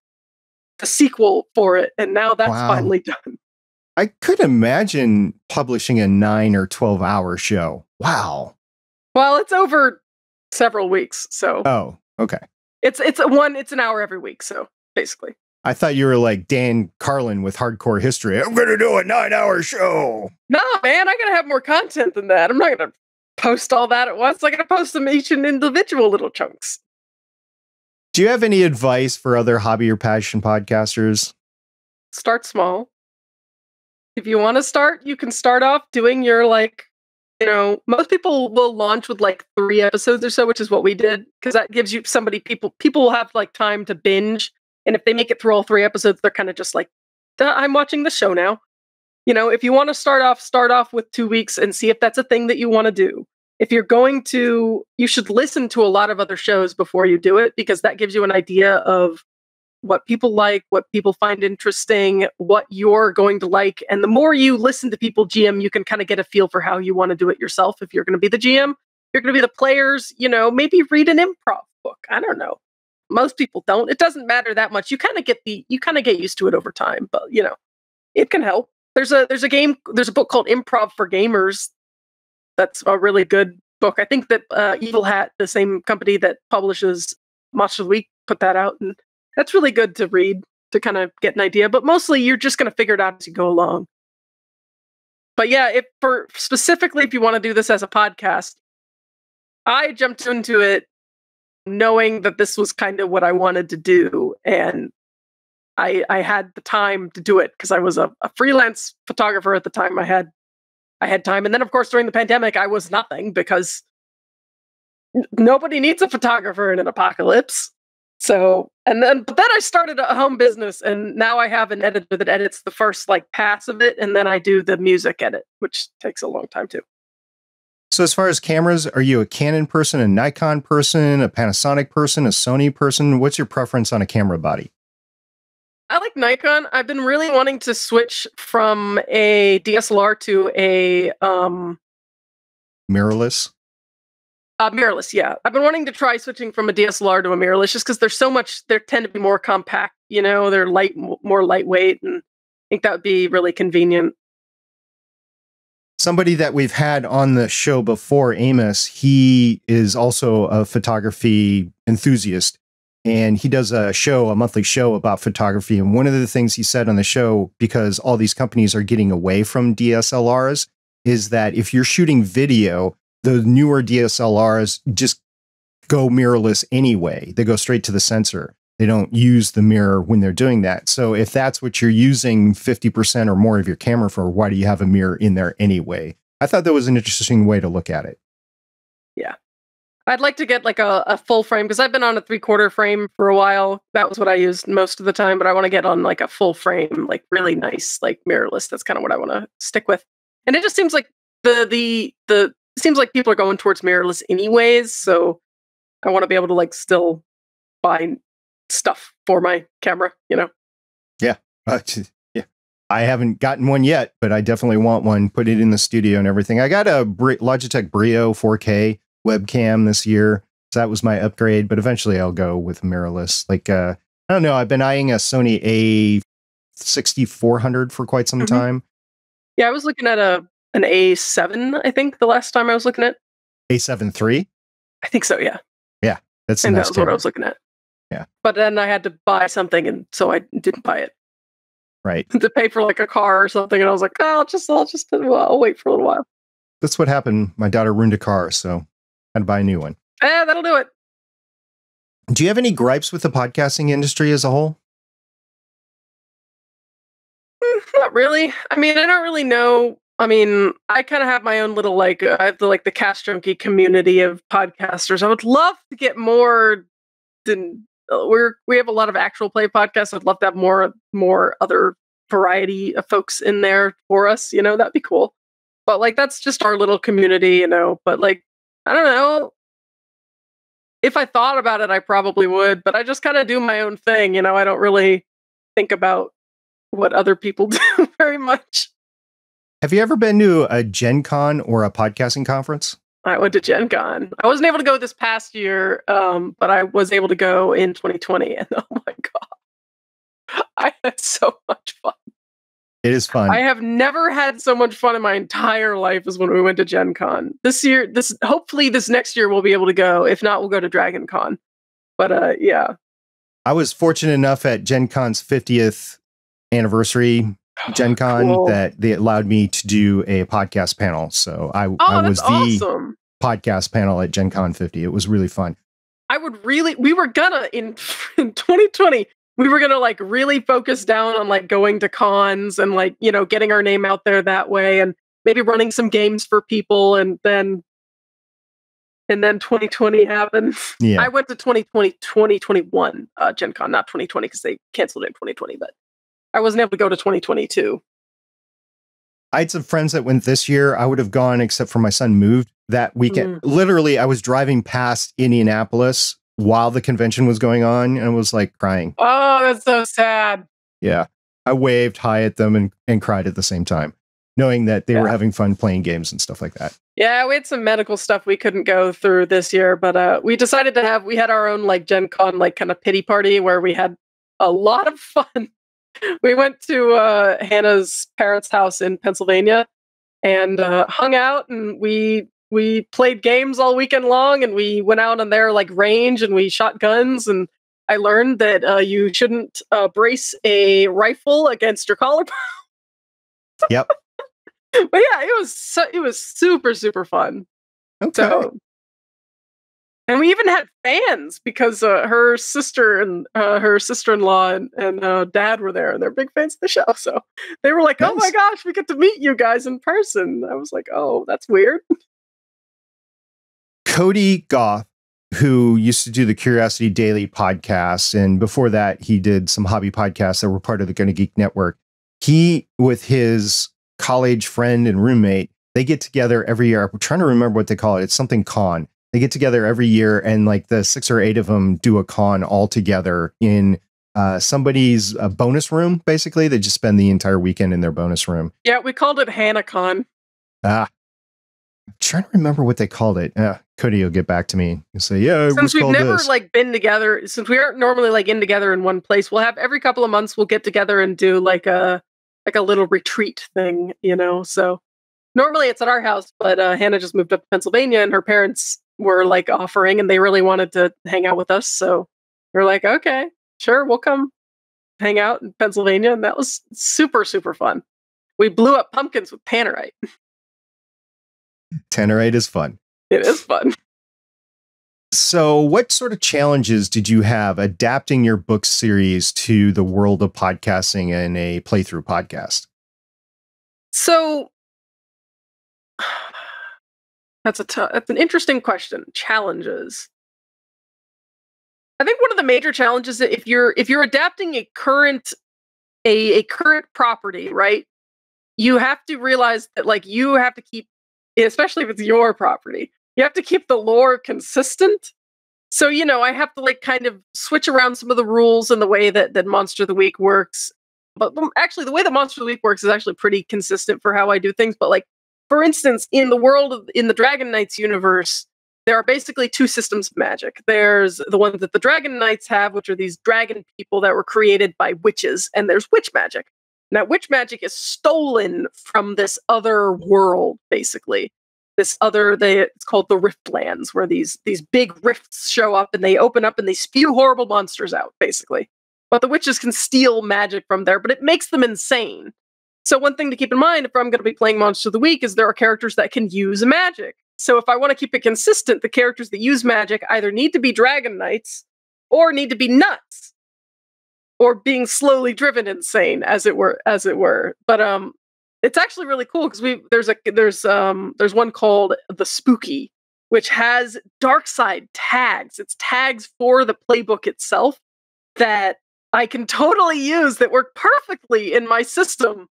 the sequel for it, and now that's finally done. I could imagine publishing a 9 or 12-hour show. Wow. Well, it's over several weeks, so. Oh, okay. It's an hour every week, so basically. I thought you were like Dan Carlin with Hardcore History. I'm going to do a 9-hour show. No, man, I got to have more content than that. I'm not going to post all that at once. I got to post them each in individual little chunks. Do you have any advice for other hobby or passion podcasters? Start small. If you want to start, you can start off doing your most people will launch with like 3 episodes or so, which is what we did, because that gives you people will have like time to binge. And if they make it through all 3 episodes, they're kind of just like, I'm watching the show now. If you want to start off with 2 weeks and see if that's a thing that you want to do. If you're going to, you should listen to a lot of other shows before you do it, because that gives you an idea of what people like, what people find interesting, what you're going to like. And the more you listen to people GM, you can kind of get a feel for how you want to do it yourself. If you're going to be the GM, you're going to be the players, maybe read an improv book. I don't know. Most people don't. It doesn't matter that much. You kind of get used to it over time, but it can help. There's a book called Improv for Gamers. That's a really good book. I think that Evil Hat, the same company that publishes Monster of the Week, put that out, and that's really good to read to kind of get an idea. But mostly, you're just going to figure it out as you go along. But yeah, if you want to do this as a podcast, I jumped into it knowing that this was kind of what I wanted to do, and I had the time to do it because I was a freelance photographer at the time. I had time, and then of course during the pandemic, I was nothing because nobody needs a photographer in an apocalypse. So, but then I started a home business, and now I have an editor that edits the first like pass of it, and then I do the music edit, which takes a long time too. So as far as cameras, are you a Canon person, a Nikon person, a Panasonic person, a Sony person? What's your preference on a camera body? I like Nikon. I've been really wanting to switch from a DSLR to a Mirrorless? Mirrorless, yeah. I've been wanting to try switching from a DSLR to a mirrorless just because they tend to be more compact, they're more lightweight, and I think that would be really convenient. Somebody that we've had on the show before, Amos, he is also a photography enthusiast, and he does a monthly show about photography. And one of the things he said on the show, because all these companies are getting away from DSLRs, is that if you're shooting video, the newer DSLRs just go mirrorless anyway. They go straight to the sensor. They don't use the mirror when they're doing that. So if that's what you're using 50% or more of your camera for, why do you have a mirror in there anyway? I thought that was an interesting way to look at it. Yeah. I'd like to get like a full frame because I've been on a 3/4 frame for a while. That was what I used most of the time, but I want to get on like a full frame, like really nice, like mirrorless. That's kind of what I want to stick with. And it just seems like it seems like people are going towards mirrorless anyways, so I want to be able to like still buy stuff for my camera, Yeah. Yeah. I haven't gotten one yet, but I definitely want one, put it in the studio and everything. I got a Logitech Brio 4K webcam this year, so that was my upgrade, but eventually I'll go with mirrorless. Like, I don't know, I've been eyeing a Sony A6400 for quite some time. Yeah, I was looking at an A7, I think, the last time I was looking at. A7 III? I think so, yeah. Yeah, that's and that was what I was looking at. Yeah. But then I had to buy something, and so I didn't buy it. Right. To pay for like a car or something, and I was like, I'll wait for a little while. That's what happened. My daughter ruined a car, so I had to buy a new one. That'll do it. Do you have any gripes with the podcasting industry as a whole? Not really. I mean, I don't really know. I mean, I kind of have my own little I have the Cast Junkie community of podcasters. I would love to get more than we have a lot of actual play podcasts. I'd love to have more other variety of folks in there for us. That'd be cool. But like that's just our little community, But like I don't know. If I thought about it, I probably would. But I just kind of do my own thing. I don't really think about what other people do very much. Have you ever been to a GenCon or a podcasting conference? I went to GenCon. I wasn't able to go this past year, but I was able to go in 2020, and oh my god, I had so much fun. It is fun. I have never had so much fun in my entire life as when we went to GenCon. This year, hopefully this next year we'll be able to go. If not, we'll go to DragonCon. But yeah. I was fortunate enough at GenCon's 50th anniversary GenCon that they allowed me to do a podcast panel. So I was the podcast panel at GenCon 50. It was really fun. We were gonna in 2020, we were gonna like really focus down on like going to cons and like, getting our name out there that way and maybe running some games for people. And then 2020 happened. Yeah. I went to 2021 GenCon, not 2020 because they canceled it in 2020, but I wasn't able to go to 2022. I had some friends that went this year. I would have gone except for my son moved that weekend. Literally, I was driving past Indianapolis while the convention was going on and was like crying. Oh, that's so sad. Yeah. I waved hi at them and cried at the same time, knowing that they were having fun playing games and stuff like that. Yeah, we had some medical stuff we couldn't go through this year, but we decided we had our own like GenCon like kind of pity party where we had a lot of fun. We went to Hannah's parents' house in Pennsylvania and hung out, and we played games all weekend long, and we went out on their like range and we shot guns, and I learned that you shouldn't brace a rifle against your collarbone. Yep. But yeah, it was super, super fun. Okay. So, and we even had fans because her sister and her sister-in-law and dad were there, and they're big fans of the show. So they were like, "Oh my Nice. gosh, we get to meet you guys in person." I was like, "Oh, that's weird." Cody Goff, who used to do the Curiosity Daily podcast, and before that, he did some hobby podcasts that were part of the GonnaGeek network. He, with his college friend and roommate, they get together every year. I'm trying to remember what they call it. It's something con. They get together every year, and like the 6 or 8 of them do a con all together in somebody's bonus room. Basically, they just spend the entire weekend in their bonus room. Yeah, we called it HannahCon. I'm trying to remember what they called it. Cody will get back to me and say, "Yeah, since we've never like been together, since we aren't normally like in together in one place, we'll have every couple of months we'll get together and do like a little retreat thing, you know." So normally it's at our house, but Hannah just moved up to Pennsylvania, and her parents were like offering, and they really wanted to hang out with us, so we're like, "Okay, sure, we'll come hang out in Pennsylvania," and that was super, super fun. We blew up pumpkins with tannerite. Tannerite is fun. It is fun. So, what sort of challenges did you have adapting your book series to the world of podcasting in a playthrough podcast? So that's an interesting question. Challenges. I think one of the major challenges that if you're adapting a current property, right? You have to realize that like you have to keep, especially if it's your property, you have to keep the lore consistent. So, you know, I have to like kind of switch around some of the rules and the way that Monster of the Week works. But actually, the way that Monster of the Week works is actually pretty consistent for how I do things. But like, for instance, in the Dragon Knights universe, there are basically 2 systems of magic. There's the one that the Dragon Knights have, which are these dragon people that were created by witches, and there's witch magic. Now, witch magic is stolen from this other world, basically. It's called the Riftlands, where these big rifts show up and they open up and they spew horrible monsters out, basically. But the witches can steal magic from there, but it makes them insane. So one thing to keep in mind if I'm going to be playing Monster of the Week is there are characters that can use magic. So if I want to keep it consistent, the characters that use magic either need to be Dragon Knights or need to be nuts or being slowly driven insane, as it were. But it's actually really cool because there's one called the Spooky, which has dark side tags. It's tags for the playbook itself that I can totally use that work perfectly in my system,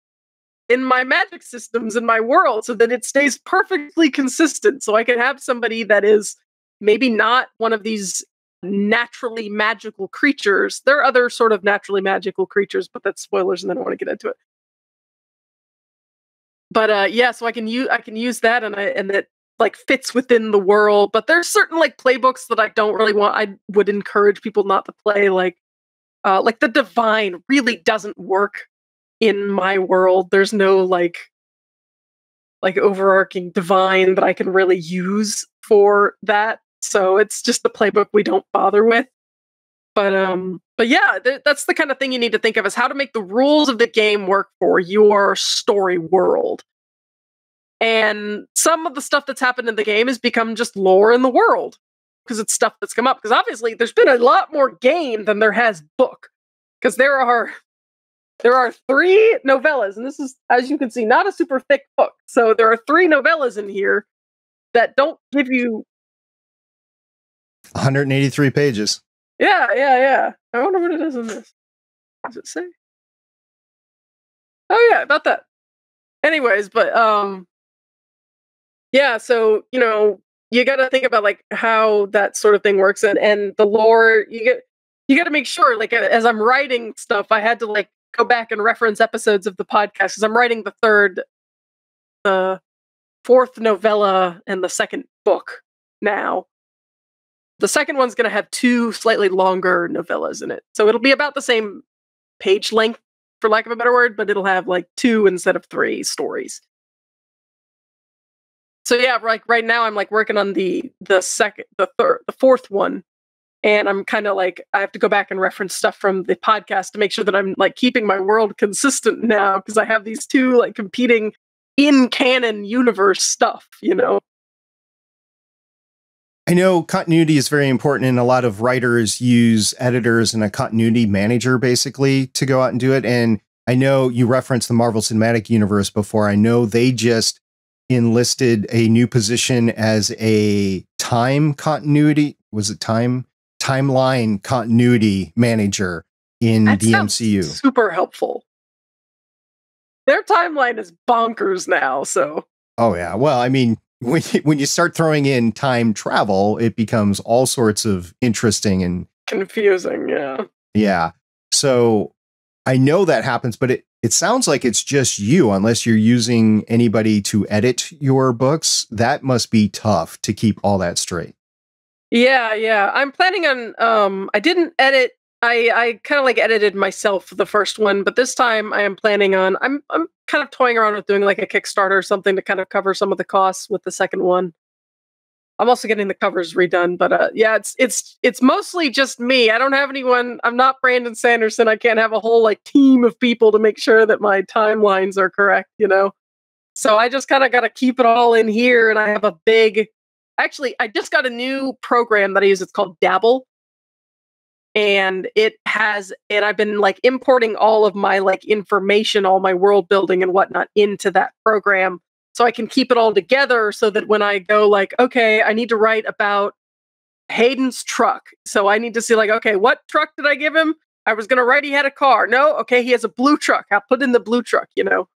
in my magic systems, in my world, so that it stays perfectly consistent. So I can have somebody that is maybe not one of these naturally magical creatures. There are other sort of naturally magical creatures, but that's spoilers and I don't want to get into it. But yeah, so I can use that and that like fits within the world. But there's certain like playbooks that I don't really want. I would encourage people not to play, like the Divine really doesn't work in my world. There's no like overarching Divine that I can really use for that. So it's just the playbook we don't bother with. But yeah, that's the kind of thing you need to think of, is how to make the rules of the game work for your story world. And some of the stuff that's happened in the game has become just lore in the world because it's stuff that's come up. Because obviously there's been a lot more game than there has book. Because there are 3 novellas, and this is, as you can see, not a super thick book. So there are 3 novellas in here that don't give you 183 pages. Yeah. I wonder what it is in this. Does it say? Oh yeah, about that. Anyways, but yeah, so you know, you got to think about like how that sort of thing works, and the lore. You got to make sure, like, as I'm writing stuff, I had to like go back and reference episodes of the podcast because I'm writing the 4th novella and the 2nd book now. The 2nd one's going to have 2 slightly longer novellas in it. So it'll be about the same page length, for lack of a better word, but it'll have like 2 instead of 3 stories. So yeah, like right now I'm like working on the 4th one. And I'm kind of like, I have to go back and reference stuff from the podcast to make sure that I'm like keeping my world consistent now, because I have these 2 like competing in canon universe stuff, you know? I know continuity is very important, and a lot of writers use editors and a continuity manager basically to go out and do it. And I know you referenced the Marvel Cinematic Universe before. I know they just enlisted a new position as a time continuity. Was it timeline continuity manager in That the sounds MCU? super helpful. Their timeline is bonkers now, so. Oh, yeah. Well, I mean, when you start throwing in time travel, it becomes all sorts of interesting and confusing. Yeah. Yeah. So I know that happens, but it sounds like it's just you, unless you're using anybody to edit your books. That must be tough to keep all that straight. Yeah. I'm planning on, I didn't edit. I kind of like edited myself for the first one, but this time I am planning on, I'm kind of toying around with doing like a Kickstarter or something to kind of cover some of the costs with the second one. I'm also getting the covers redone, but yeah, it's mostly just me. I don't have anyone. I'm not Brandon Sanderson. I can't have a whole like team of people to make sure that my timelines are correct, you know? So I just kind of got to keep it all in here, and I have a big, actually, I just got a new program that I use. It's called Dabble. And I've been like importing all of my like information, all my world building and whatnot into that program, so I can keep it all together, so that when I go like, okay, I need to write about Hayden's truck. So I need to see like, okay, what truck did I give him? I was going to write he had a car. No. Okay. He has a blue truck. I'll put in the blue truck, you know?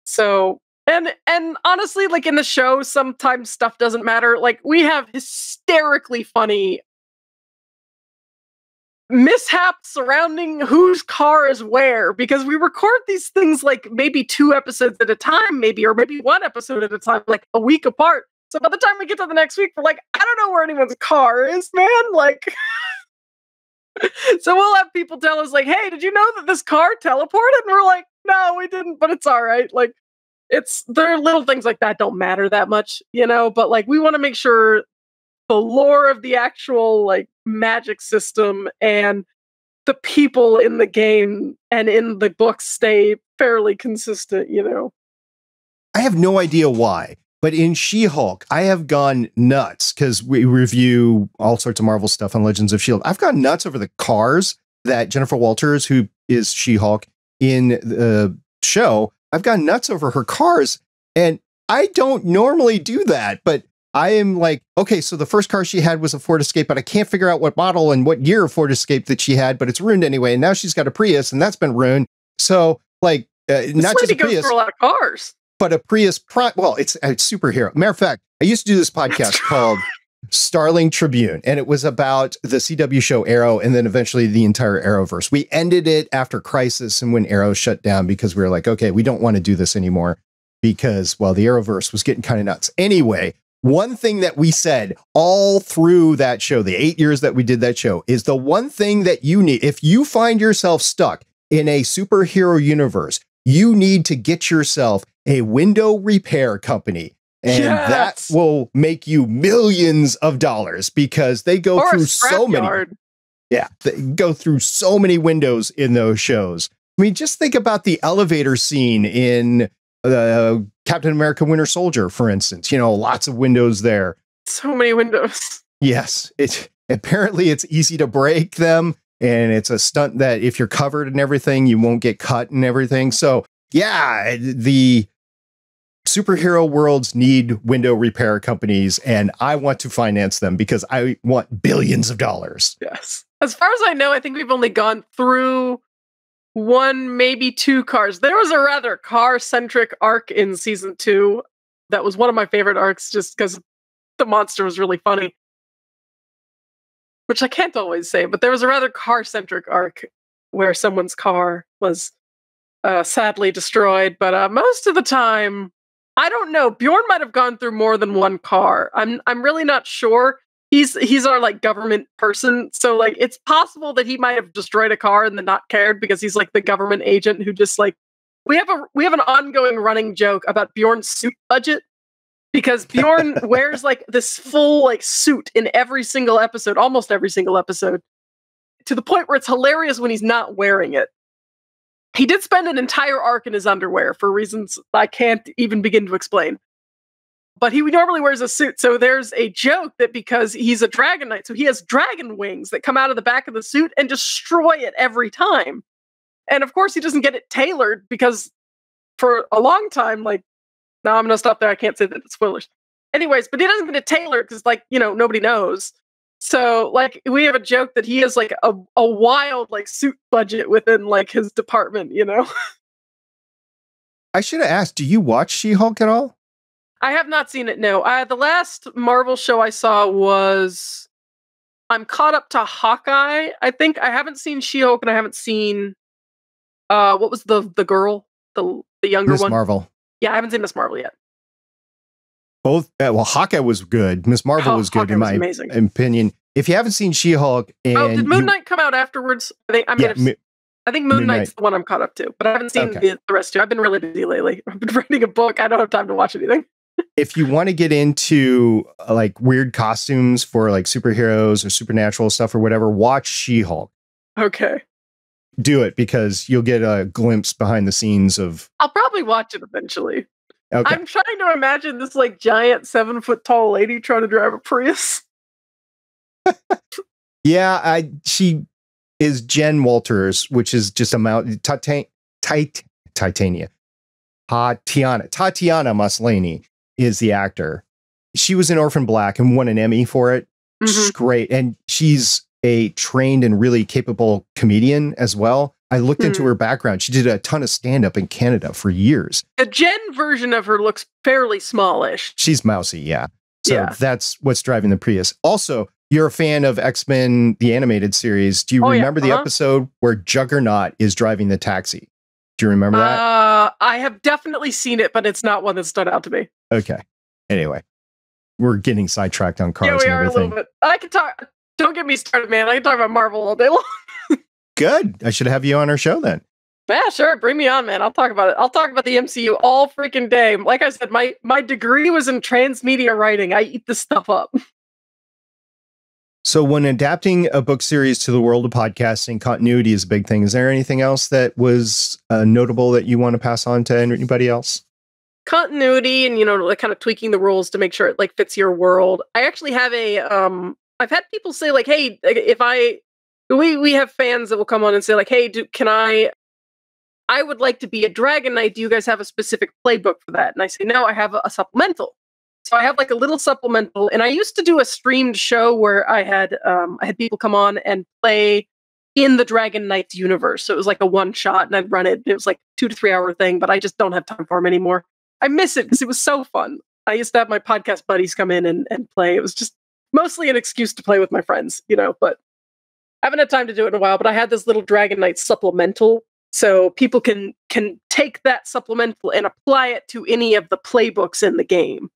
So, and honestly, like in the show, sometimes stuff doesn't matter. Like we have hysterically funny mishaps surrounding whose car is where, because we record these things like maybe 2 episodes at a time, maybe, or maybe 1 episode at a time, like a week apart. So by the time we get to the next week, we're like, I don't know where anyone's car is, man. Like, so we'll have people tell us like, hey, did you know that this car teleported? And we're like, no, we didn't, but it's all right. Like, there are little things like that don't matter that much, you know, but like, we want to make sure the lore of the actual like magic system and the people in the game and in the books stay fairly consistent, you know. I have no idea why, but in She-Hulk, I have gone nuts because we review all sorts of Marvel stuff on Legends of S.H.I.E.L.D. I've gone nuts over the cars that Jennifer Walters, who is She-Hulk in the show, I've gone nuts over her cars, and I don't normally do that, but I am like, okay, so the first car she had was a Ford Escape, but I can't figure out what model and what year of Ford Escape that she had, but it's ruined anyway. And now she's got a Prius, and that's been ruined. So, like, not just a Prius, goes through a lot of cars, but a Prius. Well, it's a superhero. Matter of fact, I used to do this podcast called Starling Tribune, and it was about the CW show Arrow, and then eventually the entire Arrowverse. We ended it after Crisis and when Arrow shut down, because we were like, okay, we don't want to do this anymore because, well, the Arrowverse was getting kind of nuts. Anyway, one thing that we said all through that show, the 8 years that we did that show, is the one thing that you need, if you find yourself stuck in a superhero universe, you need to get yourself a window repair company. And that will make you millions of dollars, because they go through so many. Yeah, they go through so many windows in those shows. I mean, just think about the elevator scene in Captain America Winter Soldier, for instance. You know, lots of windows there. So many windows. Yes, apparently it's easy to break them, and it's a stunt that if you're covered and everything, you won't get cut and everything. So yeah, the superhero worlds need window repair companies, and I want to finance them because I want billions of dollars. Yes. As far as I know, I think we've only gone through 1, maybe 2 cars. There was a rather car-centric arc in season 2 that was one of my favorite arcs, just because the monster was really funny, which I can't always say, but there was a rather car-centric arc where someone's car was sadly destroyed. But most of the time, I don't know. Bjorn might have gone through more than 1 car. I'm really not sure. He's our like government person, so like it's possible that he might have destroyed a car and then not cared, because he's like the government agent who just like, we have an ongoing running joke about Bjorn's suit budget, because Bjorn wears like this full like suit in every single episode, almost every single episode, to the point where it's hilarious when he's not wearing it. He did spend an entire arc in his underwear for reasons I can't even begin to explain. But he normally wears a suit, so there's a joke that because he's a Dragon Knight, so he has dragon wings that come out of the back of the suit and destroy it every time. And of course, he doesn't get it tailored because for a long time, like, now I'm going to stop there. I can't say that it's spoilers. Anyways, but he doesn't get it tailored because, like, you know, nobody knows. So, like, we have a joke that he has, like, a wild, like, suit budget within, like, his department, you know? I should have asked, do you watch She-Hulk at all? I have not seen it, no. The last Marvel show I saw was... I'm caught up to Hawkeye, I think. I haven't seen She-Hulk, and I haven't seen... what was the girl? The younger Miss one? Marvel. Yeah, I haven't seen Miss Marvel yet. Both, well, Hawkeye was good. Miss Marvel was good, Hawkeye in was my amazing. opinion. If you haven't seen She-Hulk, and did Moon Knight come out afterwards? I think Moon Knight's the one I'm caught up to, but I haven't seen the rest two. I've been really busy lately. I've been writing a book. I don't have time to watch anything. If you want to get into like weird costumes for like superheroes or supernatural stuff or whatever, watch She-Hulk. Okay. Do it because you'll get a glimpse behind the scenes of... I'll probably watch it eventually. Okay. I'm trying to imagine this like giant 7-foot tall lady trying to drive a Prius. Yeah, she is Jen Walters, which is just a mountain. Tatiana Maslany is the actor. She was in Orphan Black and won an Emmy for it. Mm-hmm. She's great. And she's a trained and really capable comedian as well. I looked into her background. She did a ton of stand-up in Canada for years. The Jen version of her looks fairly smallish. She's mousy, yeah. So that's what's driving the Prius. Also, you're a fan of X-Men, the animated series. Do you remember the episode where Juggernaut is driving the taxi? Do you remember that? I have definitely seen it, but it's not one that stood out to me. Okay. Anyway, we're getting sidetracked on cars and everything. A little bit. I can talk. Don't get me started, man. I can talk about Marvel all day long. Good. I should have you on our show then. Yeah, sure. Bring me on, man. I'll talk about it. I'll talk about the MCU all freaking day. Like I said, my degree was in transmedia writing. I eat this stuff up. So when adapting a book series to the world of podcasting, continuity is a big thing. Is there anything else that was notable that you want to pass on to anybody else? Continuity and, like kind of tweaking the rules to make sure it like fits your world. I actually have I've had people say like, hey, we have fans that will come on and say like, hey, I would like to be a Dragon Knight. Do you guys have a specific playbook for that? And I say, no, I have a supplemental. So I have like a little supplemental, and I used to do a streamed show where I had people come on and play in the Dragon Knight universe. So it was like a one shot, and I'd run it. It was like 2 to 3 hour thing, but I just don't have time for them anymore. I miss it because it was so fun. I used to have my podcast buddies come in and play. It was just mostly an excuse to play with my friends, but I haven't had time to do it in a while. But I had this little Dragon Knight supplemental, so people can take that supplemental and apply it to any of the playbooks in the game.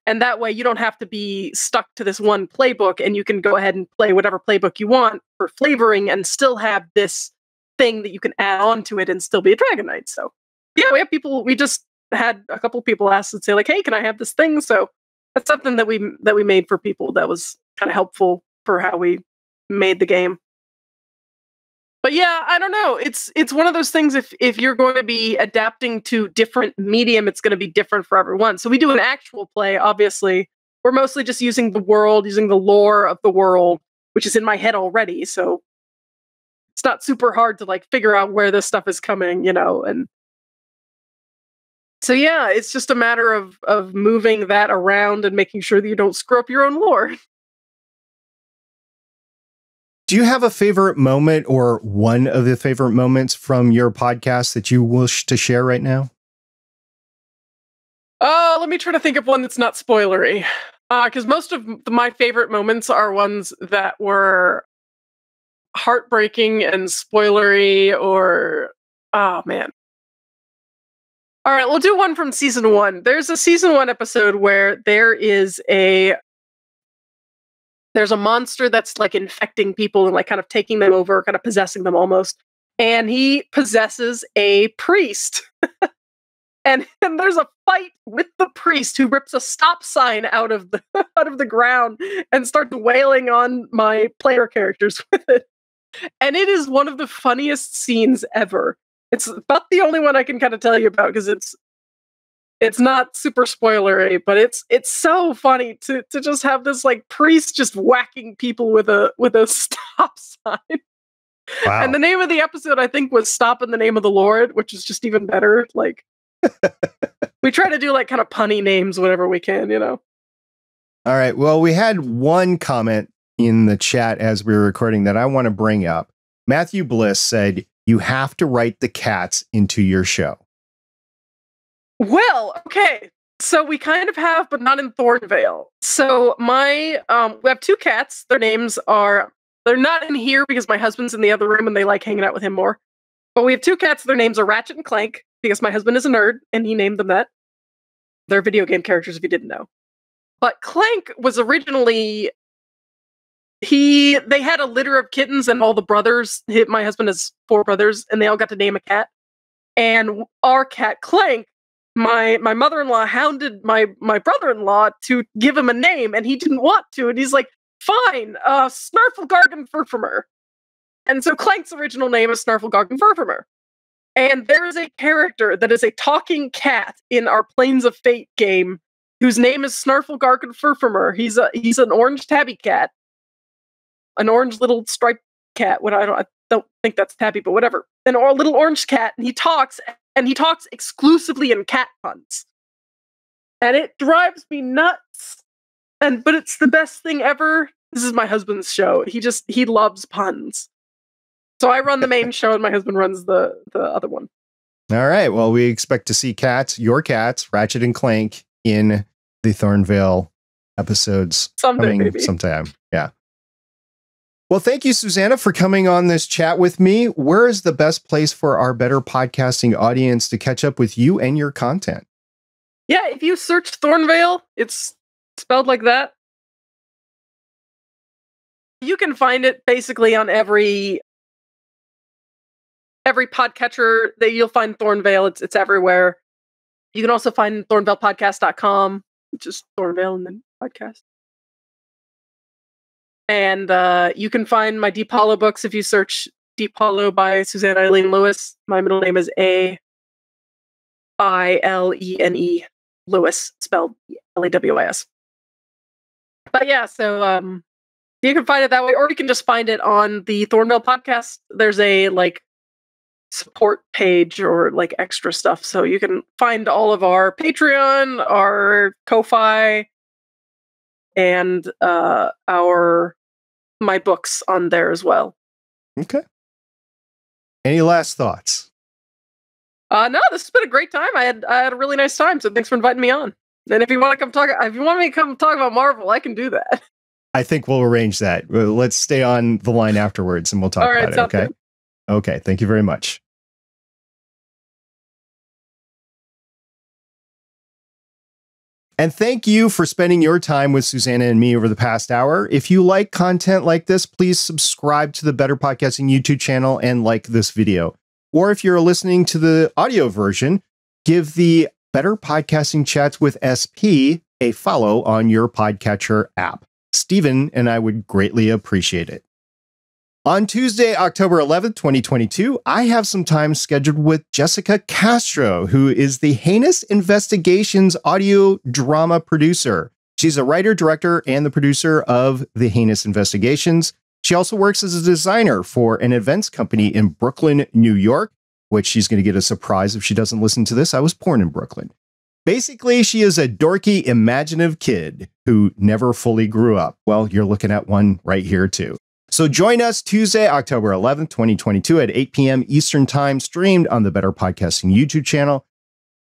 And that way you don't have to be stuck to this one playbook, and you can go ahead and play whatever playbook you want for flavoring and still have this thing that you can add on to it and still be a Dragon Knight. So yeah, we just had a couple people ask and say like, hey, can I have this thing? So that's something that we made for people that was kind of helpful for how we made the game. But yeah, I don't know. It's one of those things. If you're going to be adapting to different medium, it's going to be different for everyone. So we do an actual play. Obviously, we're mostly just using the world, using the lore of the world, which is in my head already. So it's not super hard to like figure out where this stuff is coming, And so yeah, it's just a matter of moving that around and making sure that you don't screw up your own lore. Do you have a favorite moment or one of the favorite moments from your podcast that you wish to share right now? Let me try to think of one that's not spoilery. Because most of my favorite moments are ones that were heartbreaking and spoilery or... Oh, man. All right, we'll do one from season 1. There's a season 1 episode where there's a monster that's like infecting people and like kind of taking them over, kind of possessing them almost. And he possesses a priest. and there's a fight with the priest who rips a stop sign out of the ground and starts wailing on my player characters with it. And it is one of the funniest scenes ever. It's about the only one I can kind of tell you about because it's not super spoilery, but it's so funny to just have this like priest just whacking people with a stop sign. Wow. And the name of the episode, I think, was "Stop in the Name of the Lord," which is just even better. Like, we try to do like kind of punny names whenever we can, you know. All right. Well, we had one comment in the chat as we were recording that I want to bring up. Matthew Bliss said, "You have to write the cats into your show." Well, okay. So we kind of have, but not in Thornvale. So we have two cats. Their names are, they're not in here because my husband's in the other room and they like hanging out with him more. But we have two cats. Their names are Ratchet and Clank because my husband is a nerd and he named them that. They're video game characters if you didn't know. But Clank was originally, they had a litter of kittens and all the brothers, my husband has 4 brothers, and they all got to name a cat. And our cat Clank, my mother-in-law hounded my brother-in-law to give him a name, and he didn't want to. And he's like, fine, Snarflegargan. And so Clank's original name is Snarflegargan. And there is a character that is a talking cat in our Planes of Fate game whose name is Snarflegargan. He's an orange tabby cat. An orange little striped cat. I don't think that's tabby, but whatever. A little orange cat, and he talks exclusively in cat puns. And it drives me nuts. But it's the best thing ever. This is my husband's show. He loves puns. So I run the main show and my husband runs the other one. All right. Well, we expect to see your cats, Ratchet and Clank, in the Thornvale episodes sometime. Yeah. Well, thank you, Susannah, for coming on this chat with me. Where is the best place for our Better Podcasting audience to catch up with you and your content? Yeah, if you search Thornvale, it's spelled like that. You can find it basically on every podcatcher that you'll find Thornvale. It's everywhere. You can also find thornvalepodcast.com, which is Thornvale and then podcast. And you can find my Deep Hollow books if you search Deep Hollow by Susannah Eileen Lewis. My middle name is A-I-L-E-N-E Lewis, spelled L-A-W-I-S. But yeah, so you can find it that way, or you can just find it on the Thornvale podcast. There's a like support page or like extra stuff, so you can find all of our Patreon, our Ko-Fi, and my books on there as well. Okay. Any last thoughts? No, this has been a great time. I had a really nice time, so thanks for inviting me on. And if you want me to come talk about Marvel, I can do that. I think we'll arrange that. Let's stay on the line afterwards and we'll talk about it, okay? Good. Okay, thank you very much. And thank you for spending your time with Susannah and me over the past hour. If you like content like this, please subscribe to the Better Podcasting YouTube channel and like this video. Or if you're listening to the audio version, give the Better Podcasting Chats with SP a follow on your podcatcher app. Steven and I would greatly appreciate it. On Tuesday, October 11th, 2022, I have some time scheduled with Jessica Castro, who is the Heinous Investigations audio drama producer. She's a writer, director, and the producer of the Heinous Investigations. She also works as a designer for an events company in Brooklyn, New York, which she's going to get a surprise if she doesn't listen to this. I was born in Brooklyn. Basically, she is a dorky, imaginative kid who never fully grew up. Well, you're looking at one right here, too. So join us Tuesday, October 11th, 2022 at 8 p.m. Eastern Time, streamed on the Better Podcasting YouTube channel.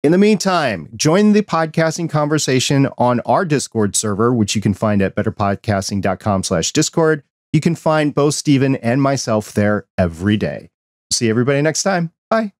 In the meantime, join the podcasting conversation on our Discord server, which you can find at betterpodcasting.com/Discord. You can find both Steven and myself there every day. See everybody next time. Bye.